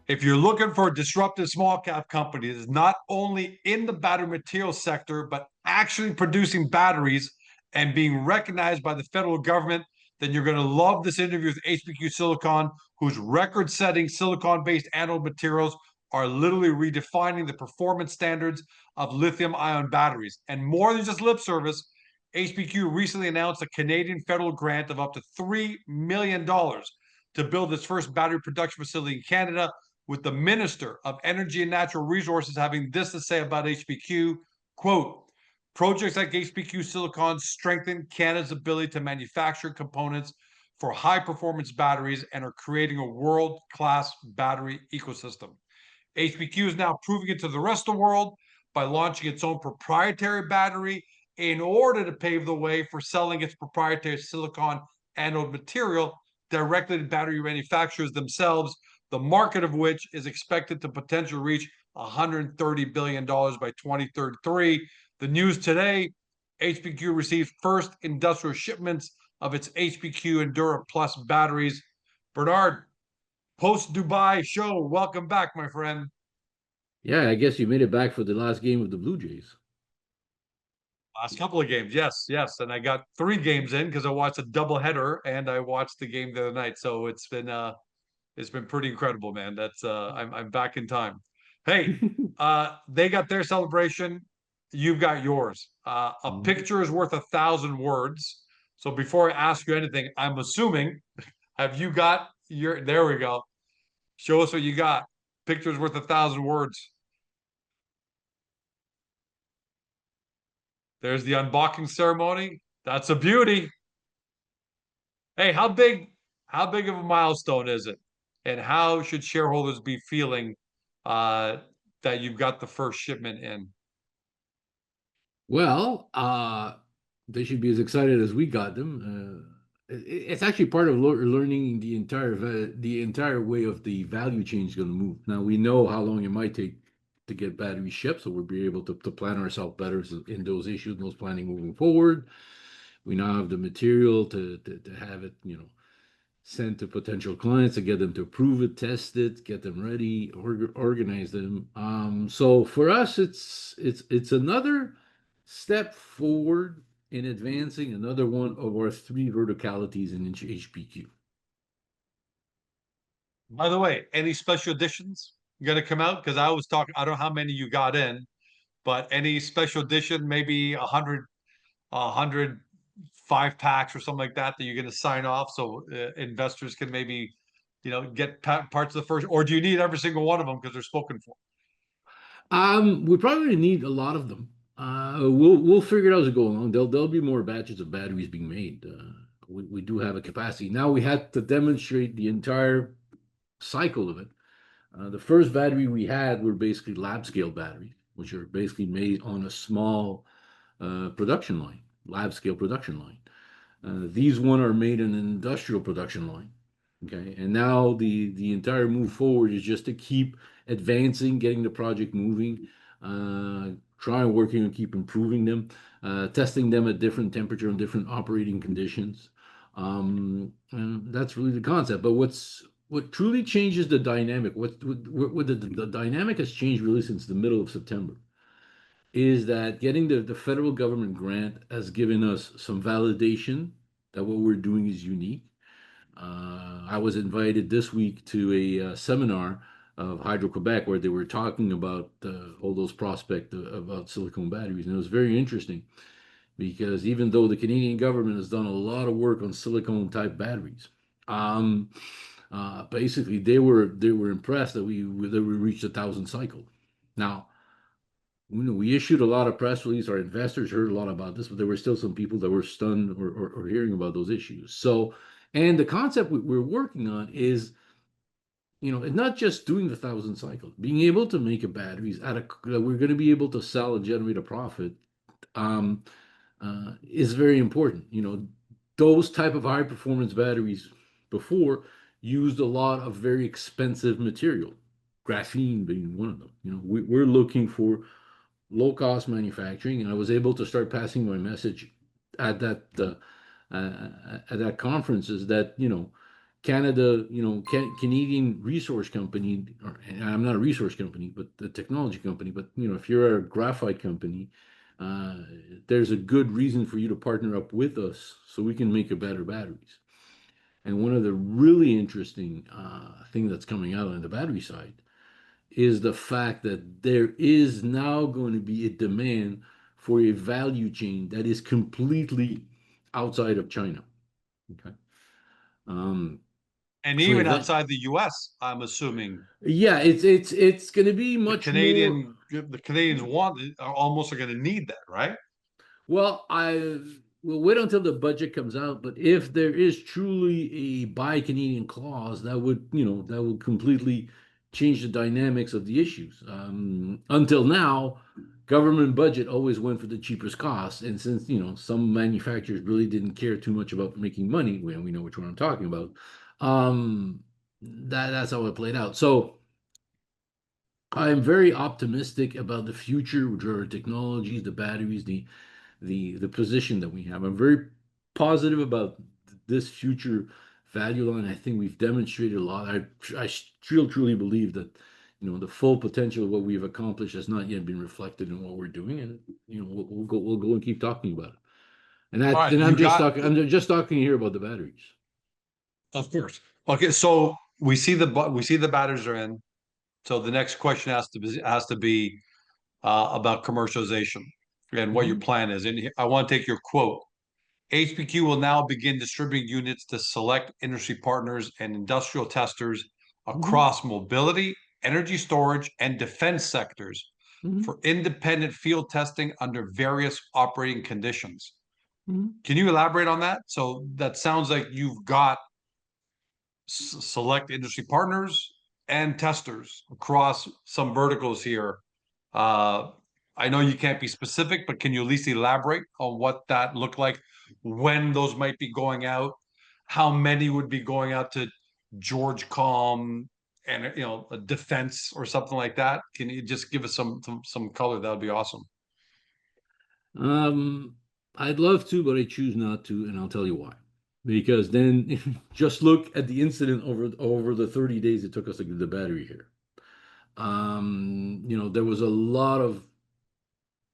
If you're looking for a disruptive small cap company that is not only in the battery material sector, but actually producing batteries and being recognized by the federal government, then you're going to love this interview with HPQ Silicon, whose record setting silicon based anode materials are literally redefining the performance standards of lithium ion batteries. And more than just lip service, HPQ recently announced a Canadian federal grant of up to $3 million to build its first battery production facility in Canada, with the Minister of Energy and Natural Resources having this to say about HPQ, quote, projects like HPQ Silicon strengthen Canada's ability to manufacture components for high-performance batteries and are creating a world-class battery ecosystem. HPQ is now proving it to the rest of the world by launching its own proprietary battery in order to pave the way for selling its proprietary silicon anode material directly to battery manufacturers themselves, the market of which is expected to potentially reach $130 billion by 2033. The news today, HPQ received first industrial shipments of its HPQ ENDURA Plus batteries. Bernard, post-Dubai show, welcome back, my friend. Yeah, I guess you made it back for the last game of the Blue Jays. Last couple of games, yes. And I got 3 games in because I watched a doubleheader and I watched the game the other night. So it's been pretty incredible, man. That's I'm back in time. Hey, they got their celebration. You've got yours. A picture is worth 1,000 words. So before I ask you anything, I'm assuming, have you got your? There we go. Show us what you got. Picture's worth 1,000 words. There's the unboxing ceremony. That's a beauty. Hey, how big of a milestone is it? And how should shareholders be feeling that you've got the first shipment in? Well, they should be as excited as we got them. It's actually part of learning the entire way of the value chain is going to move. Now we know how long it might take to get batteries shipped, so we'll be able to plan ourselves better in those issues, those planning moving forward. We now have the material to have it, sent to potential clients to get them to approve it, test it, get them ready, organize them. So for us, it's another step forward in advancing another one of our 3 verticalities in HPQ. By the way, any special editions going to come out? Because I was talking, I don't know how many you got in, but any special edition, maybe 100 5 packs or something like that that you're going to sign off so investors can maybe, get parts of the first, or do you need every single one of them because they're spoken for? We probably need a lot of them. We'll figure it out as we go along. There'll be more batches of batteries being made. We do have a capacity. Now we had to demonstrate the entire cycle of it. The first battery we had were basically lab scale batteries, which are basically made on a small production line, lab scale production line. These one are made in an industrial production line. Okay, and now the entire move forward is just to keep advancing, getting the project moving, trying working and keep improving them, testing them at different temperature and different operating conditions. And that's really the concept. But what truly changes the dynamic, what the dynamic has changed really since the middle of September, is that getting the federal government grant has given us some validation that what we're doing is unique. I was invited this week to a seminar of Hydro-Quebec where they were talking about all those prospects about silicone batteries. And it was very interesting because even though the Canadian government has done a lot of work on silicone type batteries, basically they were impressed that we reached 1,000 cycle. Now, we issued a lot of press release. Our investors heard a lot about this, but there were still some people that were stunned or hearing about those issues. So, and the concept we're working on is, it's not just doing the 1,000 cycles, being able to make a batteries that we're going to be able to sell and generate a profit is very important. Those type of high performance batteries before used a lot of very expensive material, graphene being one of them. We're looking for low cost manufacturing, and I was able to start passing my message at that conference is that Canada, Canadian resource company, and I'm not a resource company, but the technology company. But if you're a graphite company, uh, there's a good reason for you to partner up with us so we can make a better batteries. And one of the really interesting thing that's coming out on the battery side is the fact that there is now going to be a demand for a value chain that is completely outside of China. Okay. Um, And so even event, outside the US, I'm assuming yeah, it's going to be much more. The Canadians are almost going to need that, right? Well, I will wait until the budget comes out, but if there is truly a buy Canadian clause, that would completely change the dynamics of the issues. Until now, government budget always went for the cheapest cost, and since some manufacturers really didn't care too much about making money, we know which one I'm talking about. That's how it played out. So I'm very optimistic about the future, which are our technologies, the batteries, the position that we have. I'm very positive about this future value line. I think we've demonstrated a lot. I still truly believe that the full potential of what we've accomplished has not yet been reflected in what we're doing, and we'll go and keep talking about it. And All that right, and you got, I'm just talking here about the batteries. of course. Okay, so we see the batters are in. So the next question has to be about commercialization and what your Mhm, plan is. And I want to take your quote. HPQ will now begin distributing units to select industry partners and industrial testers mhm, across mobility, energy storage, and defense sectors mhm, for independent field testing under various operating conditions. mhm. Can you elaborate on that? So that sounds like you've got select industry partners and testers across some verticals here. Uh, I know you can't be specific, but can you at least elaborate on what that looked like, when those might be going out, how many would be going out to George Com and a defense or something like that? Can you just give us some color? That would be awesome. Um, I'd love to, but I choose not to, and I'll tell you why. Because then just look at the incident over the 30 days it took us to get the battery here. There was a lot of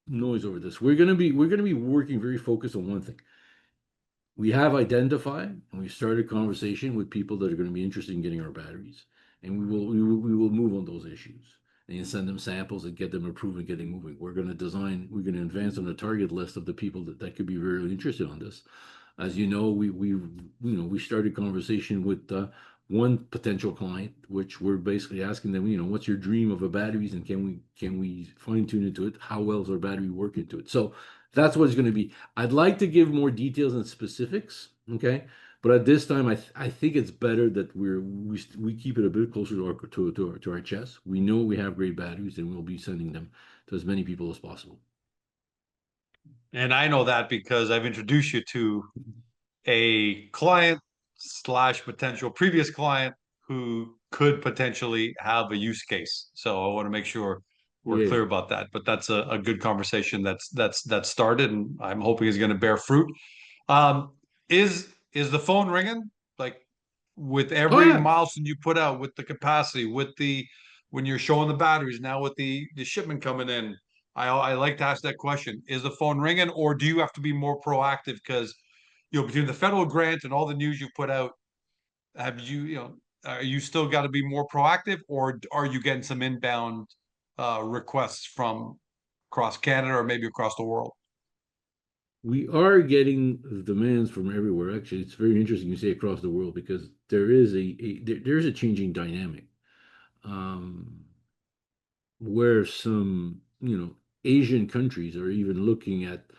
noise over this. We're gonna be working very focused on one thing. We have identified and we started conversation with people that are going to be interested in getting our batteries, and we will move on those issues and send them samples and get them approved and getting moving. We're going to advance on a target list of the people that could be very interested on this. As you know, we started conversation with one potential client, which we're basically asking them, what's your dream of a batteries, and can we fine tune it to it? How well does our battery work into it? So that's what it's going to be. I'd like to give more details and specifics, okay? But at this time, I think it's better that we keep it a bit closer to our chest. We know we have great batteries, and we'll be sending them to as many people as possible. And I know that because I've introduced you to a client slash potential previous client who could potentially have a use case. So I want to make sure we're Yeah, yeah. clear about that. But that's a good conversation that's started, and I'm hoping is going to bear fruit. Um, is the phone ringing? Like with Oh every yeah. milestone you put out, with the capacity, with the when you're showing the batteries, now with the shipment coming in. I like to ask that question. Is the phone ringing, or do you have to be more proactive? Because between the federal grant and all the news you put out, have are you still got to be more proactive, or are you getting some inbound requests from across Canada or maybe across the world? We are getting demands from everywhere. Actually, it's very interesting you say across the world because there is a changing dynamic. Um, where some, Asian countries are even looking at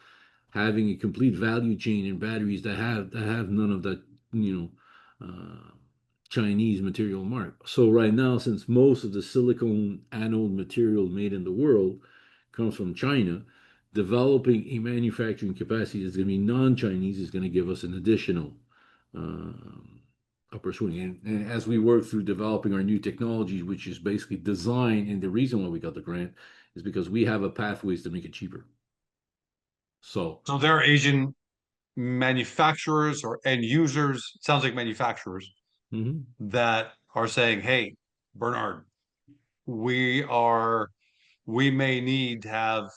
having a complete value chain in batteries that have none of that, you uh, Chinese material mark. So right now, since most of the silicon anode material made in the world comes from China, developing a manufacturing capacity that's going to be non-Chinese is going to give us an additional um, upper swing. And as we work through developing our new technologies, which is basically design, and the reason why we got the grant is because we have a pathways to make it cheaper. So So there are Asian manufacturers or end users. It sounds like manufacturers. Mhm. that are saying, "Hey, Bernard, we may need to have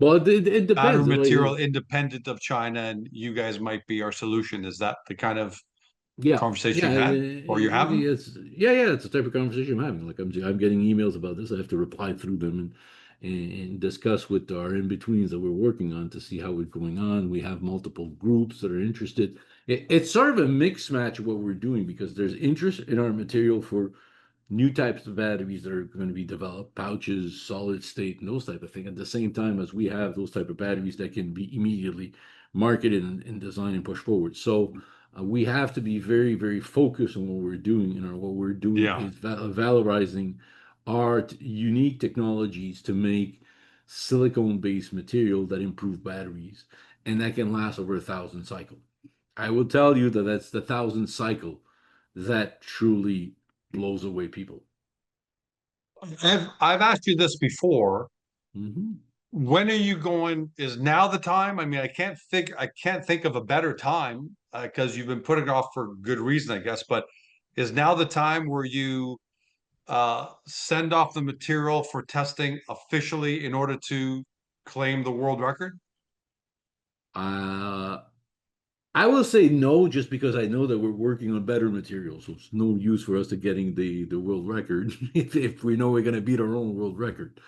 Well, it battery depends. material independent of China, and you guys might be our solution." Is that the kind of Yeah, conversation yeah, you've had or you're having? it's yeah, it's the type of conversation I'm having. Like I'm getting emails about this. I have to reply through them and discuss with our in-betweens that we're working on to see how it's going on. We have multiple groups that are interested. It's sort of a mix match of what we're doing because there's interest in our material for new types of batteries that are going to be developed, pouches, solid state, and those type of things. At the same time as we have those type of batteries that can be immediately marketed and designed and pushed forward. So we have to be very, very focused on what we're doing. And what we're doing Yeah. is valorizing our unique technologies to make silicone-based material that improve batteries and that can last over 1,000 cycles. I will tell you that that's the 1,000 cycle that truly blows away people. I've asked you this before. Hmm. When are you going? Is now the time? I mean, I can't think of a better time because you've been putting it off for good reason, I guess. But is now the time where you send off the material for testing officially in order to claim the world record? Uh, I will say no, just because I know that we're working on better materials. So it's no use for us to getting the world record if we know we're going to beat our own world record.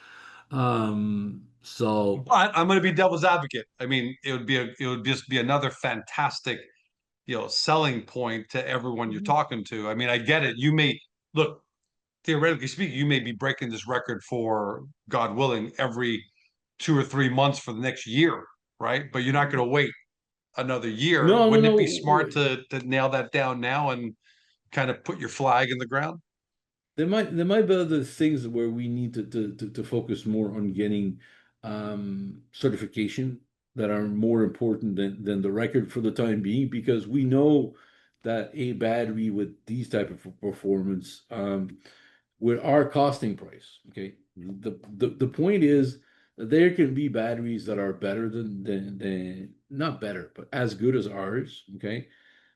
So But I'm going to be devil's advocate. I mean, it would just be another fantastic, selling point to everyone you're talking to. I mean, I get it. You may look, theoretically speaking, you may be breaking this record for, God willing, every 2 or 3 months for the next year, right? But you're not going to wait another year. no, no, Wouldn't it be no. smart to nail that down now and kind of put your flag in the ground? There might be other things where we need to focus more on getting certification that are more important than the record for the time being, because we know that a battery with these type of performance with our costing price, okay, the point is that there can be batteries that are better than not better, but as good as ours, okay,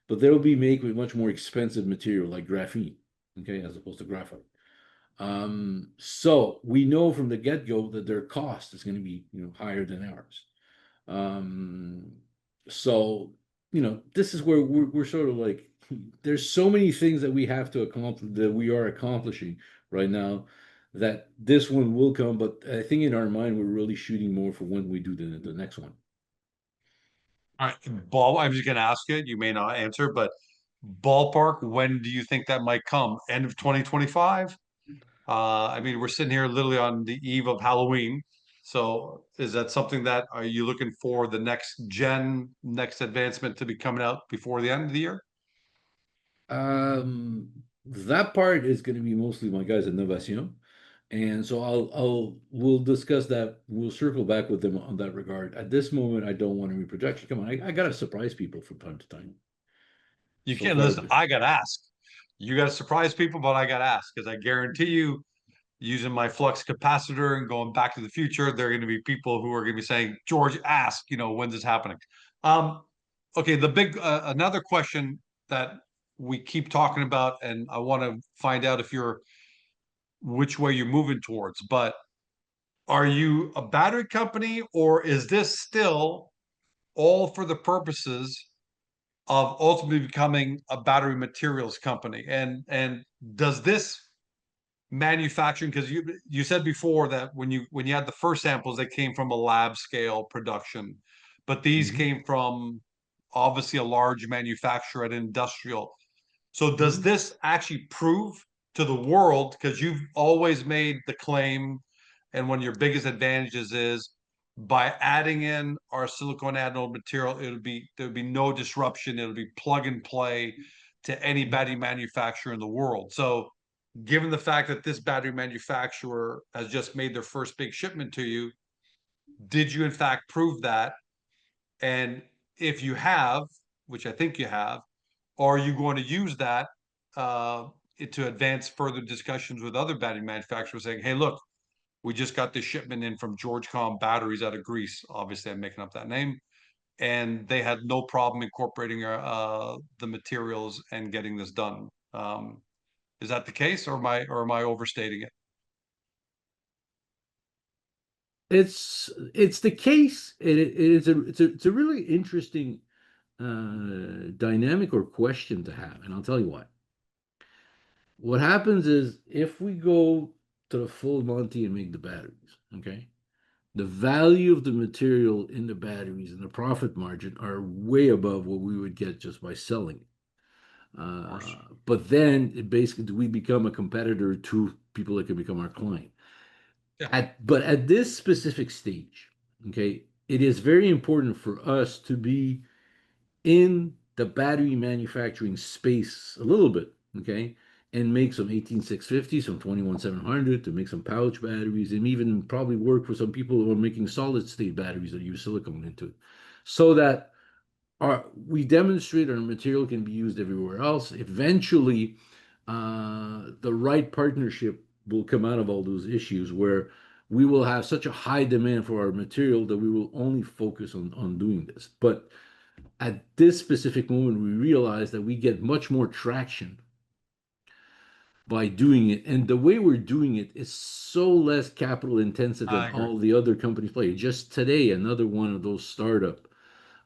but they'll be made with much more expensive material like graphene, okay, as opposed to graphite. So we know from the get-go that their cost is going to be, higher than ours. Um, so, this is where we're sort of like, there's so many things that we have to accomplish that we are accomplishing right now that this one will come, but I think in our mind, we're really shooting more for when we do the next one. All right, I'm just going to ask you. You may not answer, but ballpark, when do you think that might come? End of 2025? I mean, we're sitting here literally on the eve of Halloween. So is that something that are you looking for the next advancement to be coming out before the end of the year? That part is going to be mostly my guys at Novation. And so we'll discuss that. We'll circle back with them on that regard. At this moment, I don't want any projection. Come on, I gotta surprise people from time to time. You So can't far, listen. I got to ask. You got to surprise people, but I got to ask because I guarantee you, using my flux capacitor and going back to the future, there are going to be people who are going to be saying, George, ask, when's this happening? Um, okay, another question that we keep talking about, and I want to find out if which way you're moving towards, but are you a battery company or is this still all for the purposes of ultimately becoming a battery materials company? And does this manufacturing, because you said before that when you had the first samples, they came from a lab scale production, but these mhm, came from obviously a large manufacturer at industrial. So does mhm. this actually prove to the world, because you've always made the claim, and one of your biggest advantages is by adding in our silicone anode material, there'll be no disruption. It'll be plug and play to any battery manufacturer in the world. So given the fact that this battery manufacturer has just made their first big shipment to you, did you in fact prove that? And if you have, which I think you have, are you going to use that uh, to advance further discussions with other battery manufacturers saying, hey, look, we just got this shipment in from Georgecom Batteries out of Greece. Obviously, I'm making up that name. and they had no problem incorporating the materials and getting this done. Is that the case, or am I overstating it? It's the case. It's a really interesting dynamic or question to have, and I'll tell you why. What happens is if we go to the full Monty and make the batteries, okay, the value of the material in the batteries and the profit margin are way above what we would get just by selling it. Of course. But then it basically we become a competitor to people that can become our client. Yeah, But at this specific stage, okay, it is very important for us to be in the battery manufacturing space a little bit, okay, and make some 18650, some 21700 to make some pouch batteries, and even probably work for some people who are making solid state batteries that use silicone into it, so that we demonstrate our material can be used everywhere else. Eventually, the right partnership will come out of all those issues where we will have such a high demand for our material that we will only focus on doing this. But at this specific moment, we realize that we get much more traction by doing it. And the way we're doing it is so less capital intensive than I agree. all the other companies play. Just today, another one of those startup,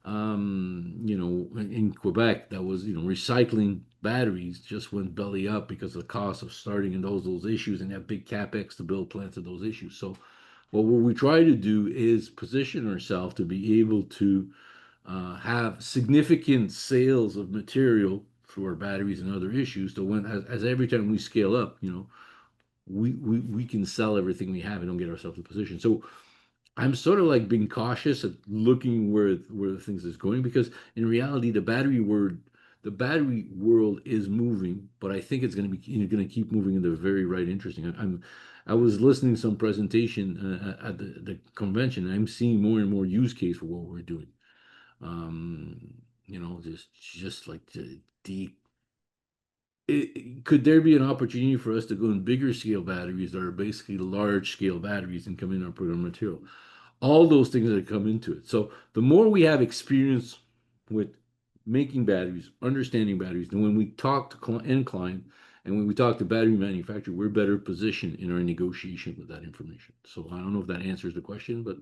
in Quebec that was, recycling batteries just went belly up because of the cost of starting and those issues and that big capex to build plants and those issues. So what we try to do is position ourselves to be able to have significant sales of material through our batteries and other issues. So when as every time we scale up, we can sell everything we have and don't get ourselves in a position. So I'm sort of like being cautious at looking where the things is going because in reality the battery world is moving, but I think it's going to be going to keep moving in the very right interesting. I was listening to some presentation at the convention. And I'm seeing more and more use case for what we're doing. Just like could there be an opportunity for us to go in bigger scale batteries that are basically large scale batteries and come in and put our material? All those things that come into it. So the more we have experience with making batteries, understanding batteries, and when we talk to end client and when we talk to battery manufacturer, we're better positioned in our negotiation with that information. So I don't know if that answers the question, but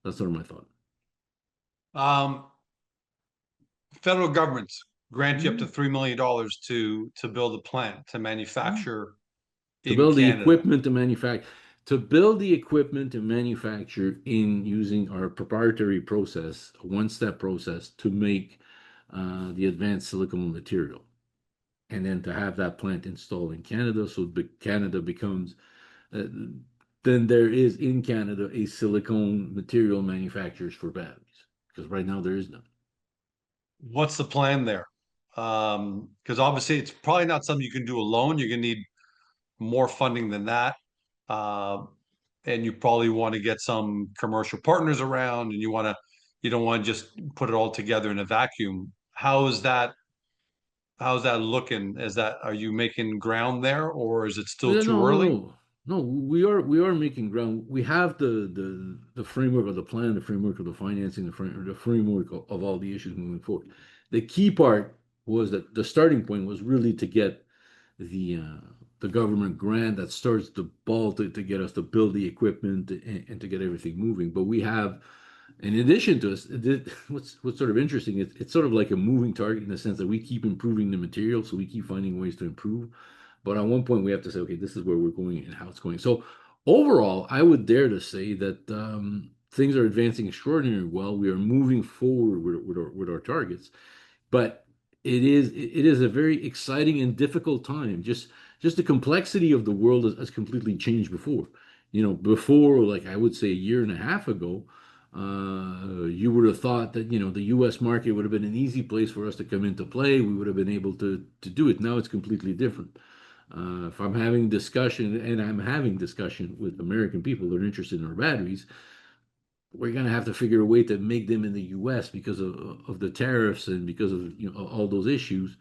that's sort of my thought. Um, Federal governments grant you up to Mhm. $3 million to build a plant to manufacture To in build the Canada. equipment to manufacture, to build the equipment to manufacture in using our proprietary process, a one-step process to make the advanced silicone material, and then to have that plant installed in Canada, so Canada becomes uh, then there is in Canada a silicone material manufacturers for batteries because right now there is none. What's the plan there? Because obviously it's probably not something you can do alone. You're gonna need more funding than that. Uh, and you probably want to get some commercial partners around, and you don't want to just put it all together in a vacuum. How's that looking? Are you making ground there, or is it still No, too no, no, early? no. No, we are making ground. We have the framework of the plan, the framework of the financing, the framework of all the issues moving forward. The key part was that the starting point was really to get the uh, the government grant that starts the ball to get us to build the equipment and to get everything moving. But we have, in addition to us, what's sort of interesting is it's sort of like a moving target in the sense that we keep improving the material, so we keep finding ways to improve. But at one point, we have to say, okay, this is where we're going and how it's going. So overall, I would dare to say that things are advancing extraordinarily well. We are moving forward with our targets, but it is a very exciting and difficult time. Just the complexity of the world has completely changed before. Before, like I would say a year and a half ago, you would have thought that the U.S. market would have been an easy place for us to come into play. We would have been able to do it. Now it's completely different. If I'm having discussion, and I'm having discussion with American people that are interested in our batteries, we're going to have to figure a way to make them in the U.S. because of the tariffs and because of all those issues.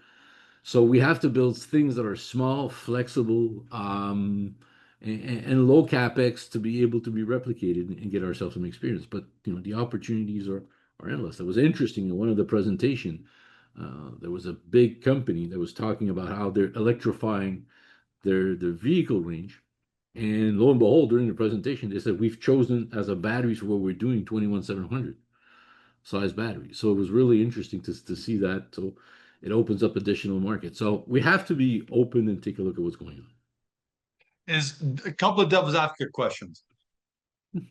So we have to build things that are small, flexible, and low capex to be able to be replicated and get ourselves some experience. But the opportunities our analysts. It was interesting in one of the presentation. There was a big company that was talking about how they're electrifying their vehicle range. And lo and behold, during the presentation, they said we've chosen as a batteries for what we're doing 21700 size battery. So it was really interesting to see that. So it opens up additional markets. So we have to be open and take a look at what's going Is a couple of devil's advocate questions. on.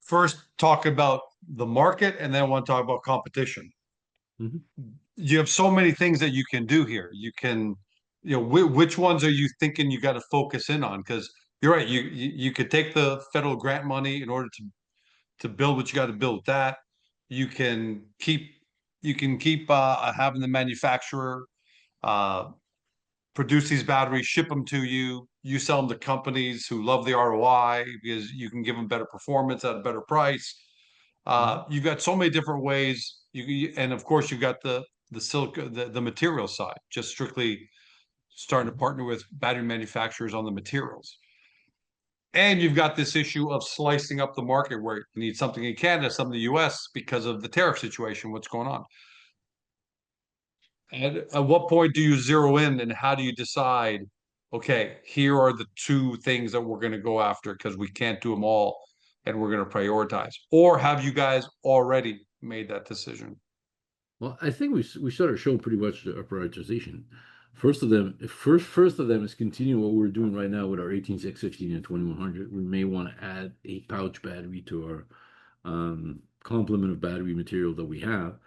First, talk about the market, and then I want to talk about competition. Mhm. You have so many things that you can do here. You can, which ones are you thinking you got to focus in on? Because you're right. You could take the federal grant money in order to build what you got to build with that. You can keep having the manufacturer uh, produce these batteries, ship them to you. You sell them to companies who love the ROI because you can give them better performance at a better price. Mhm. You've got so many different ways. And of course you've got the silicon, the material side, just strictly starting to partner with battery manufacturers on the materials. And you've got this issue of slicing up the market where you need something in Canada, something in the US because of the tariff situation, what's going on. And at what point do you zero in and how do you decide, okay, here are the two things that we're going to go after because we can't do them all and we're going to prioritize? Or have you guys already made that decision? Well, I think we started showing pretty much our prioritization. First of them is continuing what we're doing right now with our 18615 and 2100. We may want to add a pouch battery to our complement of battery material that we have.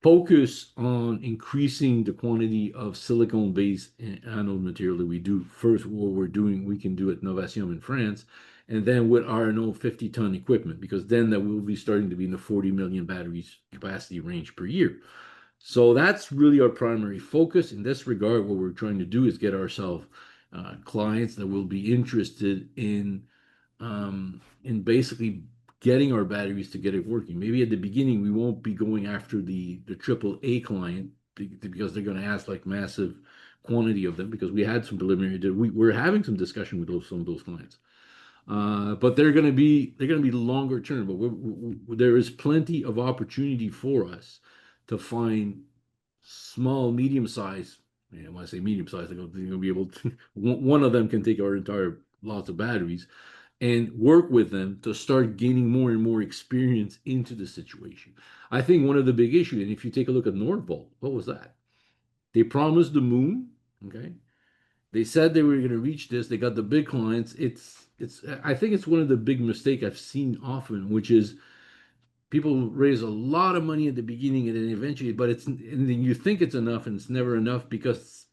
Focus on increasing the quantity of silicone-based anode material that we do. First, what we're doing, we can do at Novation in France, and then with our 50-ton equipment, because then that will be starting to be in the 40 million batteries capacity range per year. So that's really our primary focus. In this regard, what we're trying to do is get ourselves clients that will be interested in basically getting our batteries to get it working. Maybe at the beginning we won't be going after the triple A client because they're going to ask like massive quantity of them because we had some preliminary. We're having some discussion with some of those clients, but they're going to be longer term. But there is plenty of opportunity for us to find small, medium size. And when I say medium size, they're going to be able to. One of them can take our entire lots of batteries and work with them to start gaining more and more experience into the situation. I think one of the big issues, and if you take a look at Nordvolt, what was that? They promised the moon, okay? They said they were going to reach this. They got the big clients. It's. I think it's one of the big mistake I've seen often, which is people raise a lot of money at the beginning and then eventually, but and then you think it's enough and it's never enough because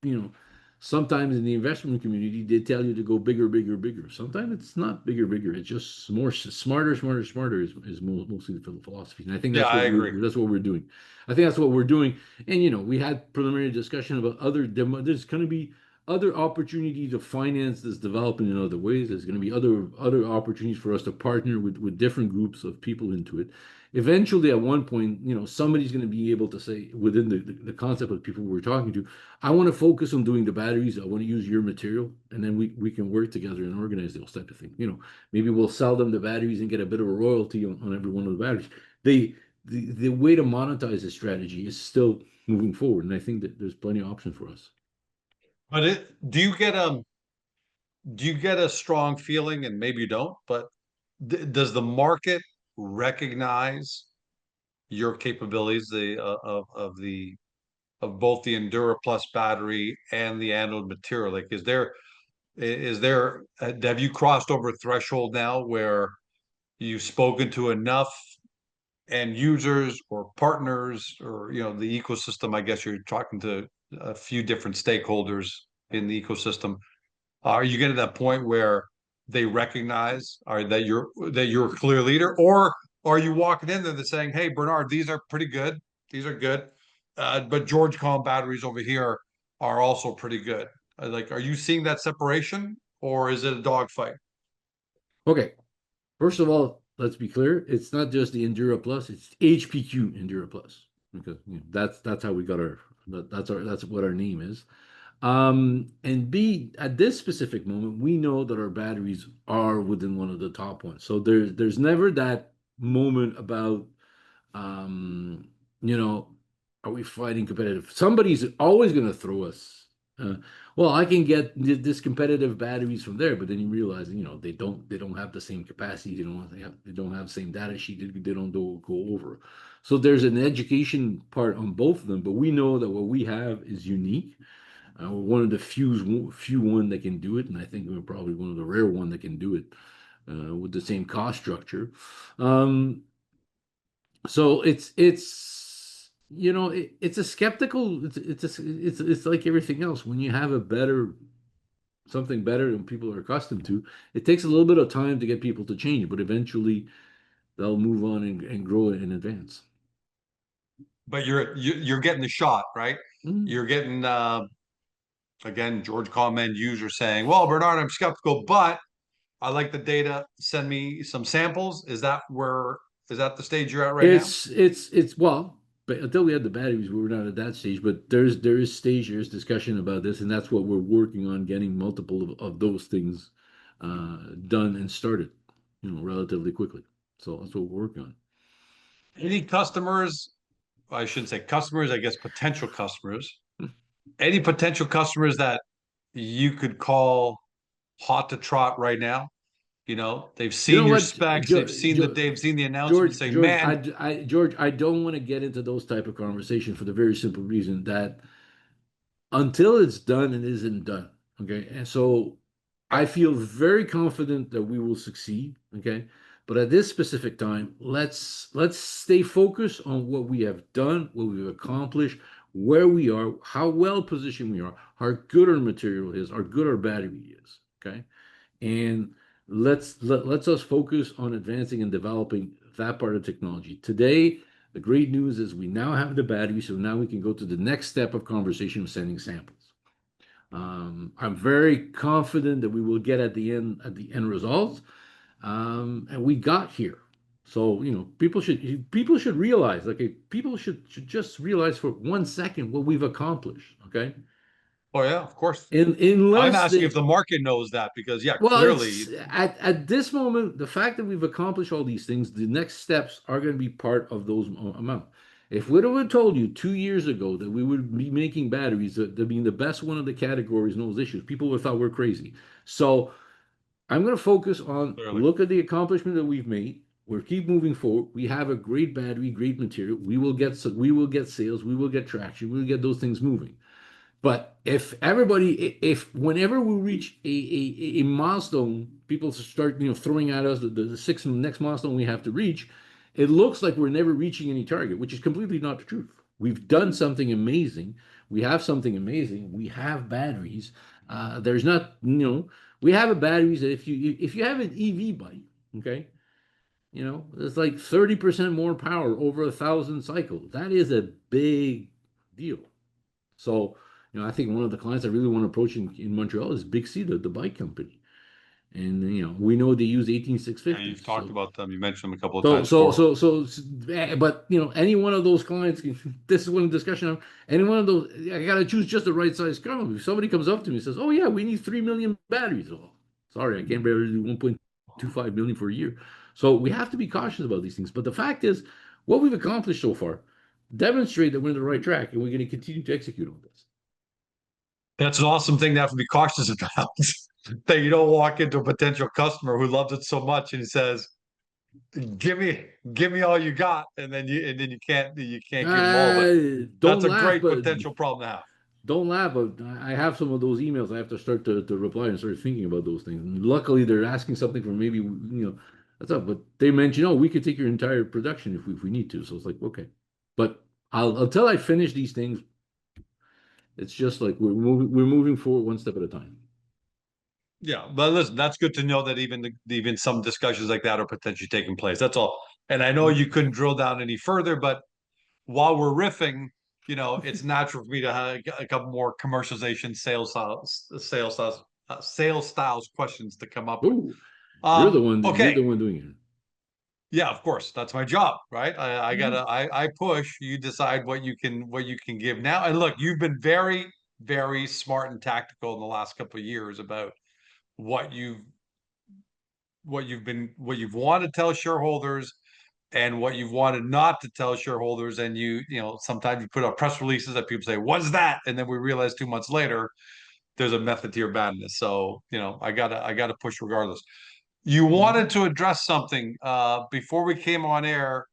you know, sometimes in the investment community, they tell you to go bigger, bigger, bigger. Sometimes it's not bigger, bigger. It's just more smarter, smarter, smarter is mostly the philosophy. And I think Yeah, I agree. that's what we're doing. I think that's what we're doing. And we had preliminary discussion about other demo. There's going to be other opportunity to finance this development in other ways. There's going to be other opportunities for us to partner with different groups of people into it. Eventually, at one point, somebody's going to be able to say within the concept of people we're talking to, I want to focus on doing the batteries. I want to use your material, and then we can work together and organize those type of things. Maybe we'll sell them the batteries and get a bit of a royalty on every one of the batteries. The way to monetize this strategy is still moving forward, and I think that there's plenty of options for us. But do you get a strong feeling, and maybe you don't, but does the market recognize your capabilities, of both the Endura Plus battery and the anode material? Like, have you crossed over a threshold now where you've spoken to enough end users or partners or the ecosystem? I guess you're talking to a few different stakeholders in the ecosystem. Are you getting to that point where they recognize that you're a clear leader, or are you walking in there and saying, "Hey, Bernard, these are pretty good. These are good, but Georgecom batteries over here are also pretty good." Like, are you seeing that separation, or is it a dogfight? Okay, first of all, let's be clear. It's not just the Endura Plus; it's HPQ Endura Plus because that's how we got that's what our name is. And B, at this specific moment, we know that our batteries are within one of the top ones. So there's never that moment about Um, you know, are we fighting competitive? Somebody's always going to throw us. Uh, well, I can get this competitive batteries from there, but then you realize, they don't have the same capacity. They don't have the same data sheet. They don't go over. So there's an education part on both of them, but we know that what we have is unique. We're one of the few one that can do it, and I think we're probably one of the rare one that can do it with the same cost structure. Um, so it's a skeptical. It's like everything else. When you have something better than people are accustomed to, it takes a little bit of time to get people to change, but eventually they'll move on and grow it in advance. But you're getting the shot, right? Mhm. You're getting again, George Comment user saying, "Well, Bernard, I'm skeptical, but I like the data. Send me some samples." Is that the stage you're at right now? It's well, but until we had the batteries, we were not at that stage. But there's discussion about this, and that's what we're working on, getting multiple of those things done and started, relatively quickly. So that's what we're working on. Any customers, I shouldn't say customers, I guess potential customers. Any potential customers that you could call hot to trot right now? They've You seen know your what, specs, they've seen the announcement, say, George, man, George, I don't want to get into those type of conversation for the very simple reason that until it's done, it isn't done. Okay. And so I yep, feel very confident that we will succeed. Okay. But at this specific time, let's stay focused on what we have done, what we've accomplished, where we are, how well positioned we are, how good our material is, how good our battery is. Okay. And let's us focus on advancing and developing that part of technology. Today, the great news is we now have the battery, so now we can go to the next step of conversation of sending samples. I'm very confident that we will get at the end results, and we got here. So people should realize, like, people should just realize for 1 second what we've accomplished. Okay, oh yeah, of course. in I'm less asking if than the market knows that because yeah, well, clearly, it's at this moment, the fact that we've accomplished all these things, the next steps are going to be part of those amount. If we would have told you 2 years ago that we would be making batteries, that being the best one of the categories and those issues, people would have thought we're crazy. So I'm going to focus on clearly. look at the accomplishment that we've made. We'll keep moving forward. We have a great battery, great material. We will get sales. We will get traction. We will get those things moving. But if whenever we reach a milestone, people start throwing at us the sixth next milestone we have to reach, it looks like we're never reaching any target, which is completely not the truth. We've done something amazing. We have something amazing. We have batteries. There's not, we have a batteries that if you have an EV bike, okay, it's like 30% more power over 1,000 cycles. That is a big deal. So, I think one of the clients I really want to approach in Montreal is Big C, the bike company. And, we know they use Yeah, you've 18650s. talked So, about them. You mentioned them a couple of so, times so, before. so, so, but, any one of those clients, this is one of the discussion of any one of those, I got to choose just the right size car. If somebody comes up to me and says, oh, yeah, we need 3 million batteries. Oh, sorry, I can't barely do 1.25 million for a year. So we have to be cautious about these things. But the fact is, what we've accomplished so far demonstrate that we're in the right track and we're going to continue to execute on this. That's an awesome thing to have to be cautious about. That you don't walk into a potential customer who loves it so much and he says, give me all you got," and then you can't give them all. But that's Don't a laugh, great but potential problem to have. don't laugh. But I have some of those emails. I have to start to reply and start thinking about those things. And luckily, they're asking something from maybe that's up. But they mention, oh, we could take your entire production if we need to. So it's like okay, but until I finish these things, it's just like we're moving forward one step at a time. Yeah, but listen, that's good to know that even some discussions like that are potentially taking place. That's all. And I know you couldn't drill down any further, but while we're riffing, it's natural for me to have a couple more commercialization sales styles questions to come up with. Oh, you're the one. You're Okay. the one doing it. Yeah, of course. That's my job, right? I Mhm. gotta I push, you decide what you can give now. And look, you've been very, very smart and tactical in the last couple of years about what you've what you've want to tell shareholders, and what you've wanted not to tell shareholders. And sometimes you put out press releases that people say, "What's that?" And then we realize 2 months later there's a method to your madness. So I gotta push regardless. You wanted to address something before we came on air.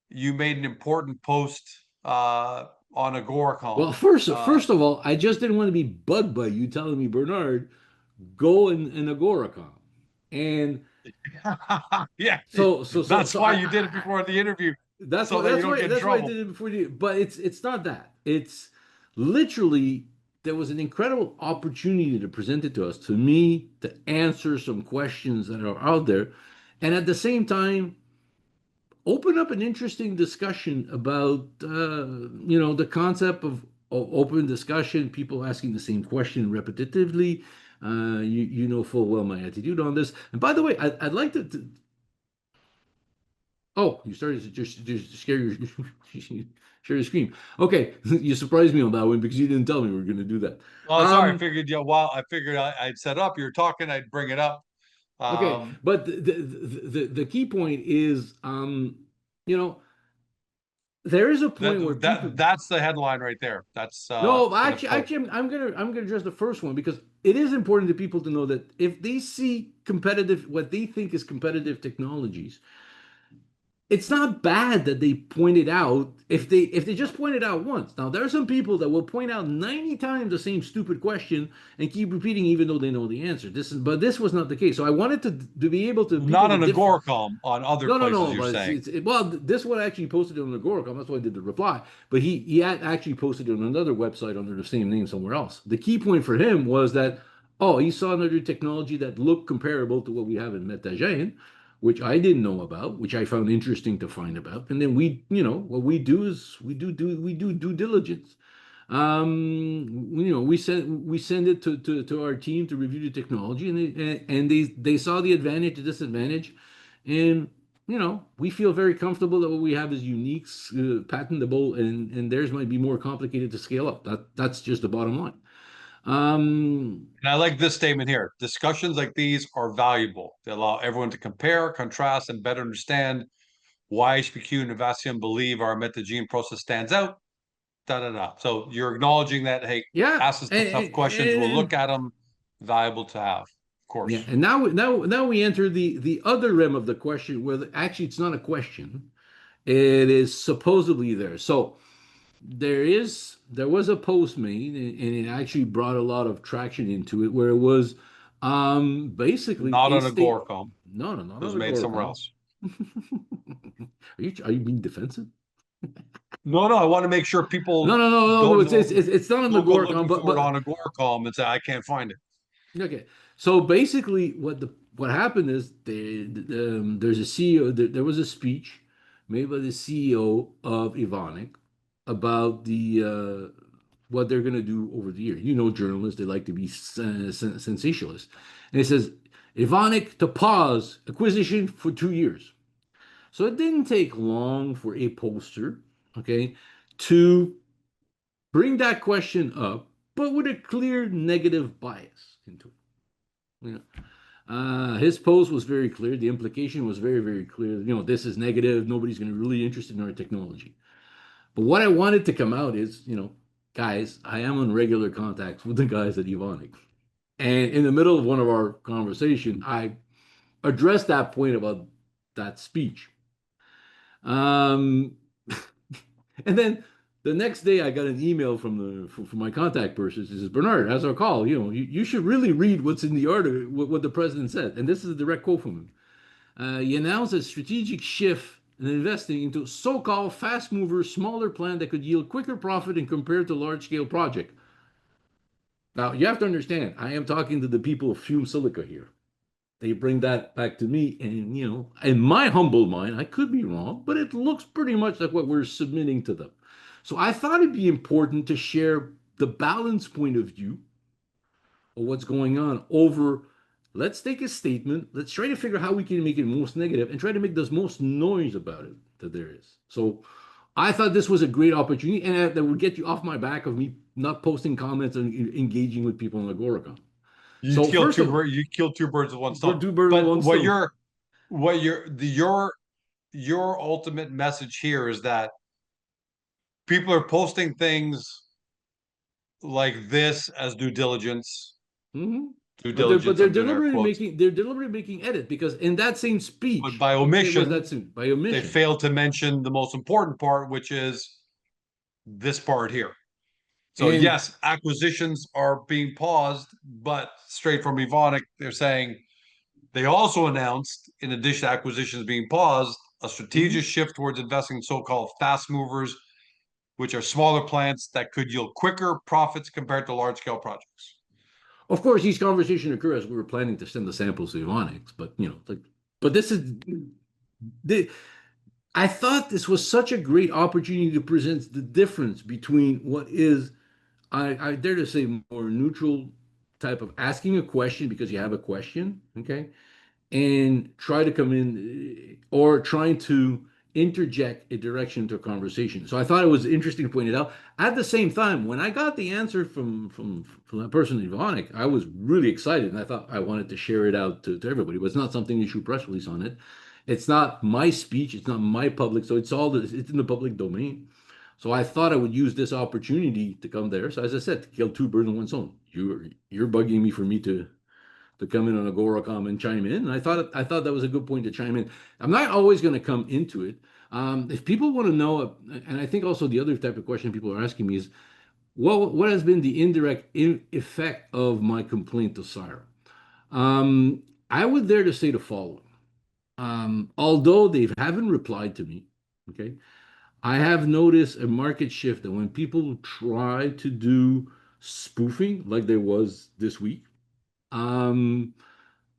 You made an important post on Well, Agoracom. first of all, I just didn't want to be bugged by you telling me, Bernard, go in Agoracom. And Yeah, so that's so why you did it before the interview, that's so why that you don't get in that's why I trouble. did it before you. But it's not that. It's literally there was an incredible opportunity to present it to us, to me, to answer some questions that are out there, and at the same time open up an interesting discussion about the concept of open discussion, people asking the same question repetitively. You know full well my attitude on this. And by the way, I'd like to oh, you started to just scare your share your screen. Okay, you surprised me on that one because you didn't tell me we were going to do that. Oh, sorry. I Um, figured, I figured I'd set up. You're talking, I'd bring it up. okay, Um, but the key point is, you know, there is a that point where people. that's the headline right there. That's No, for the post. actually, I'm gonna address the first one because it is important to people to know that if they see competitive, what they think is competitive technologies, it's not bad that they point it out if they just point it out once. Now there are some people that will point out 90 times the same stupid question and keep repeating even though they know the answer. This was not the case. So I wanted to be able to people Not to on diff. Agoracom, on other No, no, places. no. You're But saying well, this one actually posted it on Agoracom. That's why I did the reply. But he had actually posted it on another website under the same name somewhere else. The key point for him was that he saw another technology that looked comparable to what we have in Metagen, which I didn't know about, which I found interesting to find about. And then what we do is we do due diligence. We send it to our team to review the technology, and they saw the advantage, the disadvantage, and we feel very comfortable that what we have is unique, patentable, and theirs might be more complicated to scale up. That's just the bottom line. and I like this statement here. Discussions like these are valuable. They allow everyone to compare, contrast, and better understand why HPQ and Novation believe our metagene process stands out. Da da da. So you're acknowledging that, hey, Yeah, ask us the tough questions. We'll look at them. Valuable to have, of yeah, course. and now we enter the other rim of the question, where actually it's not a question; it is supposedly there. So there was a post made, and it actually brought a lot of traction into it, where it was basically Not a on state. Agoracom. No, no, not It was on made somewhere Agoracom. else. Are you being defensive? No, no, I want to make sure No, people no, no, no, no. don't It's not on don't go Agoracom, looking but for it on Agoracom and say I can't find it. okay. So basically, what happened is there's a CEO. There was a speech made by the CEO of Evonik about what they're going to do over the year. Journalists, they like to be sensationalist, and it says Evonik to pause acquisition for 2 years. So it didn't take long for a poster, okay, to bring that question up, but with a clear negative bias into it. You his post was very clear. The implication was very, very clear. This is negative. Nobody's going to be really interested in our technology. But what I wanted to come out is, guys, I am in regular contact with the guys at Evonik. And in the middle of one of our conversation, I addressed that point about that speech. Um, and then the next day, I got an email from my contact person. He says, Bernard, as our call, you should really read what's in the article, what the president said. And this is a direct quote from him. He announced a strategic shift in investing into so-called fast mover, smaller plant that could yield quicker profit and compared to large-scale project. Now, you have to understand, I am talking to the people of fume silica here. They bring that back to me, and in my humble mind, I could be wrong, but it looks pretty much like what we're submitting to them. So I thought it'd be important to share the balanced point of view of what's going on over. Let's take a statement. Let's try to figure out how we can make it most negative and try to make the most noise about it that there is. So I thought this was a great opportunity, and that would get you off my back of me not posting comments and engaging with people on Agoracom. You So killed first two of all, birds. You killed two birds with one we're stone. do burn But one stone. what you're your ultimate message here is that people are posting things like this as due diligence, Hmm. due But diligence, they're I'm doing air deliberately quotes, making edit, because in that same but speech, by okay, was omission, that soon by they omission. fail to mention the most important part, which is this part here. So And yes, acquisitions are being paused, but straight from Evonik, they're saying they also announced, in addition to acquisitions being paused, a strategic mhm. shift towards investing in so-called fast movers, which are smaller plants that could yield quicker profits compared to large-scale projects. Of course, these conversations occur as we were planning to send the samples to Ionix, but like, but this is the. I thought this was such a great opportunity to present the difference between what is, I dare to say, more neutral type of asking a question because you have a question, okay, and try to come in or trying to interject a direction to a conversation. So I thought it was interesting to point it out. At the same time, when I got the answer from that person in Evonik, I was really excited and I thought I wanted to share it out to everybody. But it's not something you should press release on it. It's not my speech. It's not my public. So it's in the public domain. So I thought I would use this opportunity to come there. So as I said, to kill two birds with one stone. You're bugging me for me to come in on Agoracom and chime in. And I thought that was a good point to chime in. I'm not always going to come into it. If people want to know, and I think also the other type of question people are asking me is, what has been the indirect effect of my complaint to Sire? I would dare to say the following. Although they haven't replied to me, okay, I have noticed a market shift that when people try to do spoofing, like there was this week, um,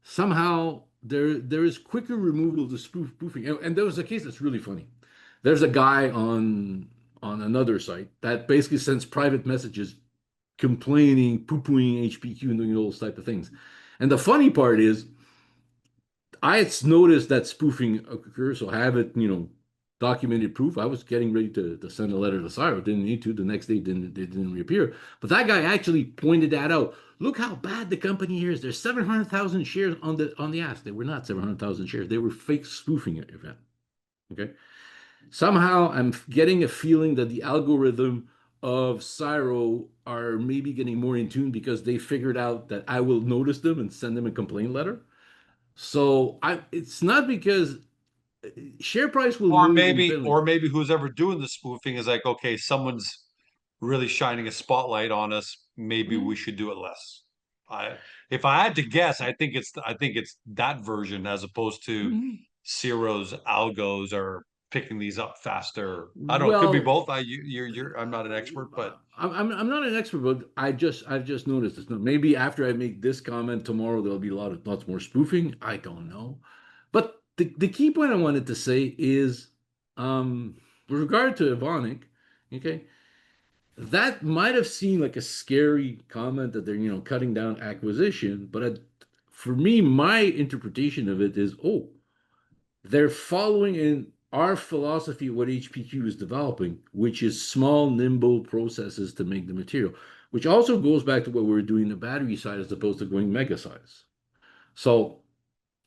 somehow there is quicker removal of the spoofing. And there was a case that's really funny. There's a guy on another site that basically sends private messages complaining, poo-pooing HPQ and doing those type of things. And the funny part is I had noticed that spoofing occurs, so I have it, documented proof. I was getting ready to send a letter to Cyril. Didn't need to. The next day, didn't reappear. But that guy actually pointed that out. Look how bad the company here is. There's 700,000 shares on the ask. They were not 700,000 shares. They were fake spoofing event. Okay. Somehow, I'm getting a feeling that the algorithm of Cyro are maybe getting more in tune because they figured out that I will notice them and send them a complaint letter. So it's not because share price will Or move maybe, independently. or maybe who's ever doing the spoofing is like, okay, someone's really shining a spotlight on us. Maybe we Mhm. should do it less. I, if I had to guess, I think it's that version as opposed to Mhm. Ciro's algos are picking these up faster. I don't know. It could be Well, both. I'm not an expert, but I'm not an expert, but I've just noticed this. Now, maybe after I make this comment tomorrow, there'll be lots more spoofing. I don't know, but the key point I wanted to say is, with regard to Evonik, okay, that might have seemed like a scary comment that they're cutting down acquisition, but for me, my interpretation of it is, oh, they're following in our philosophy what HPQ is developing, which is small, nimble processes to make the material, which also goes back to what we're doing in the battery side as opposed to going mega size. So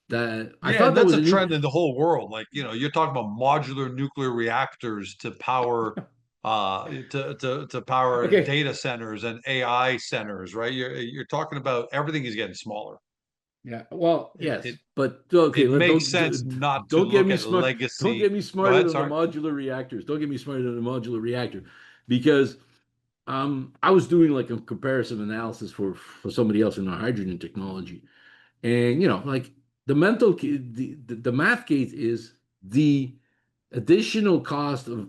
that I yeah, thought and that that's was a an trend in the whole world. Like, you're talking about modular nuclear reactors to power to power okay. data centers and AI centers, right? You're talking about everything is getting smaller. Yeah. Well, It yes, it, but okay. it makes sense not to Don't get look me at smart. Don't get legacy. me Go started ahead, on the sorry. modular reactors. Don't get me started on the modular reactor, because I was doing like a comparison analysis for somebody else in our hydrogen technology. And like the math case is the additional cost of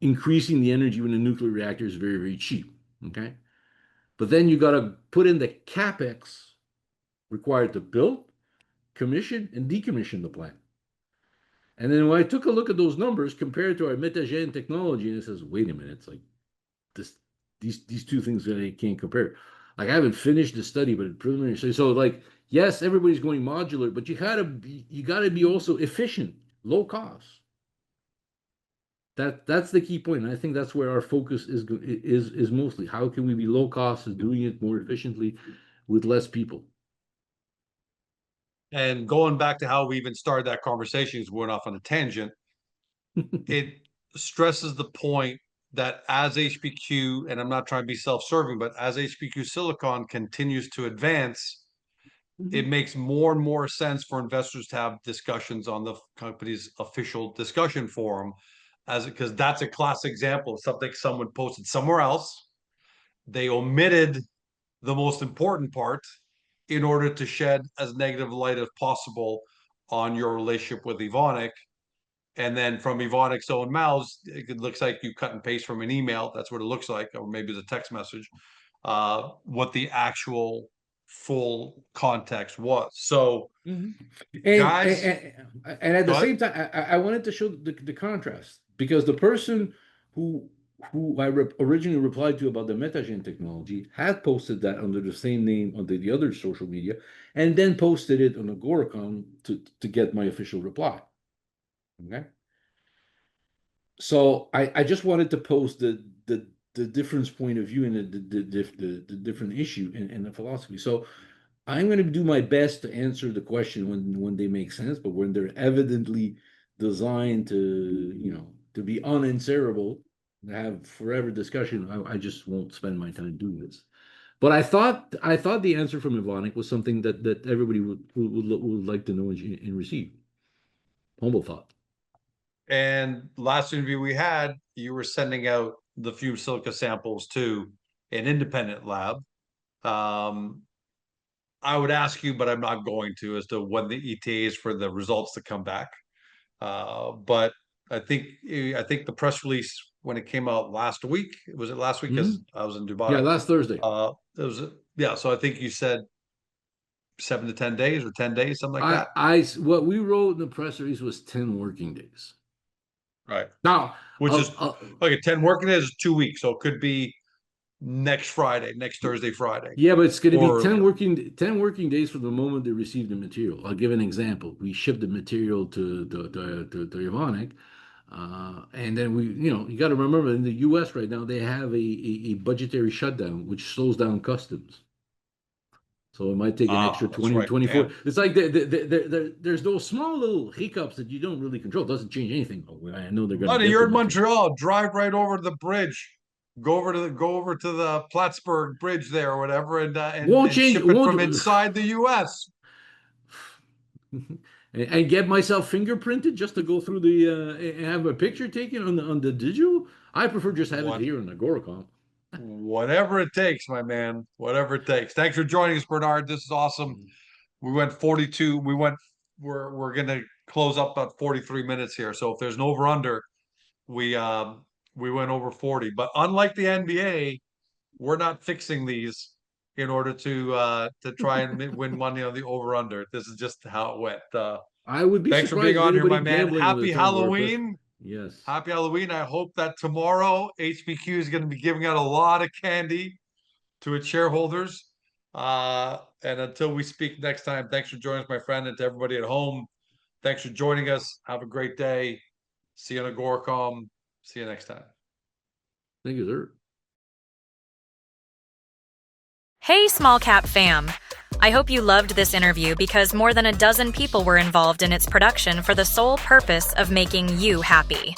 increasing the energy when a nuclear reactor is very, very cheap. Okay. But then you got to put in the capex required to build, commission, and decommission the plant. And then when I took a look at those numbers compared to our metagen technology, and it says, wait a minute, it's like this these two things that I can't compare. Like I haven't finished the study, but preliminary study. So like, yes, everybody's going modular, but you gotta be also efficient, low cost. That's the key point. And I think that's where our focus is mostly. How can we be low cost and doing it more efficiently with less people? And going back to how we even started that conversation, is we went off on a tangent. it stresses the point that as HPQ, and I'm not trying to be self-serving, but as HPQ Silicon continues to advance, it makes more and more sense for investors to have discussions on the company's official discussion forum, because that's a classic example of something someone posted somewhere else. They omitted the most important part in order to shed as negative light as possible on your relationship with Evonik. And then from Evonik's own mouths, it looks like you cut and paste from an email. That's what it looks like, or maybe it's a text message, what the actual full context was. So, guys, and at the same time, I wanted to show the contrast, because the person who I originally replied to about the Metagen technology had posted that under the same name on the other social media, and then posted it on Agoracom to get my official reply. Okay. So I just wanted to post the difference point of view and the different issue and the philosophy. So I'm going to do my best to answer the question when they make sense, but when they're evidently designed to be unanswerable, to have forever discussion, I just won't spend my time doing this. But I thought the answer from Evonik was something that everybody would like to know and receive. Humble thought. And last interview we had, you were sending out the fumed silica samples to an independent lab. I would ask you, but I'm not going to, as to when the ETA is for the results to come back. But I think the press release, when it came out last week, was it last week? Because I was in Dubai. Yeah, last Thursday. So I think you said 7 to 10 days or 10 days, something like that. What we wrote in the press release was 10 working days. Right. Now, which is okay, 10 working days is 2 weeks. So it could be next Thursday, Friday. Yeah, but it's going to be 10 working days from the moment they receive the material. I'll give an example. We ship the material to Evonik, and then you got to remember, in the U.S. right now, they have a budgetary shutdown, which slows down customs. So it might take an extra 20 or 24. Yeah. It's like there's those small little hiccups that you don't really control. It doesn't change anything. I know they're going to. You're in Montreal. Drive right over to the bridge. Go over to the Plattsburgh Bridge there or whatever, and ship it from inside the U.S. and get myself fingerprinted just to go through and have a picture taken on the digital. I prefer just have it here in Agoracom. Whatever it takes, my man. Whatever it takes. Thanks for joining us, Bernard. This is awesome. We went 42. We're gonna close up about 43 minutes here. So if there's an over under, we went over 40. But unlike the NBA, we're not fixing these in order to try and win money on the over under. This is just how it went. I would be. Thanks for being on here, my man. Happy Halloween. Yes. Happy Halloween. I hope that tomorrow HPQ is going to be giving out a lot of candy to its shareholders. And until we speak next time, thanks for joining us, my friend, and to everybody at home. Thanks for joining us. Have a great day. See you on Agoracom. See you next time. Thank you, sir. Hey, small cap fam. I hope you loved this interview because more than a dozen people were involved in its production for the sole purpose of making you happy.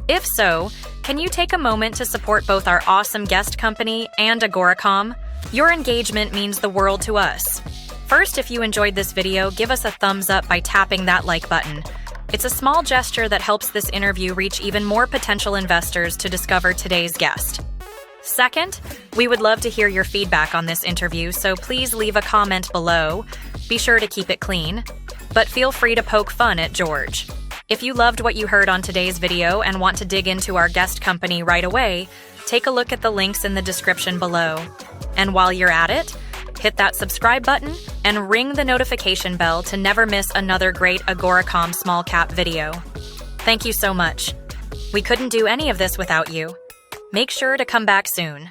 If so, can you take a moment to support both our awesome guest company and Agoracom? Your engagement means the world to us. First, if you enjoyed this video, give us a thumbs up by tapping that like button. It's a small gesture that helps this interview reach even more potential investors to discover today's guest. Second, we would love to hear your feedback on this interview, so please leave a comment below. Be sure to keep it clean, but feel free to poke fun at George. If you loved what you heard on today's video and want to dig into our guest company right away, take a look at the links in the description below. And while you're at it, hit that subscribe button and ring the notification bell to never miss another great Agoracom small cap video. Thank you so much. We couldn't do any of this without you. Make sure to come back soon.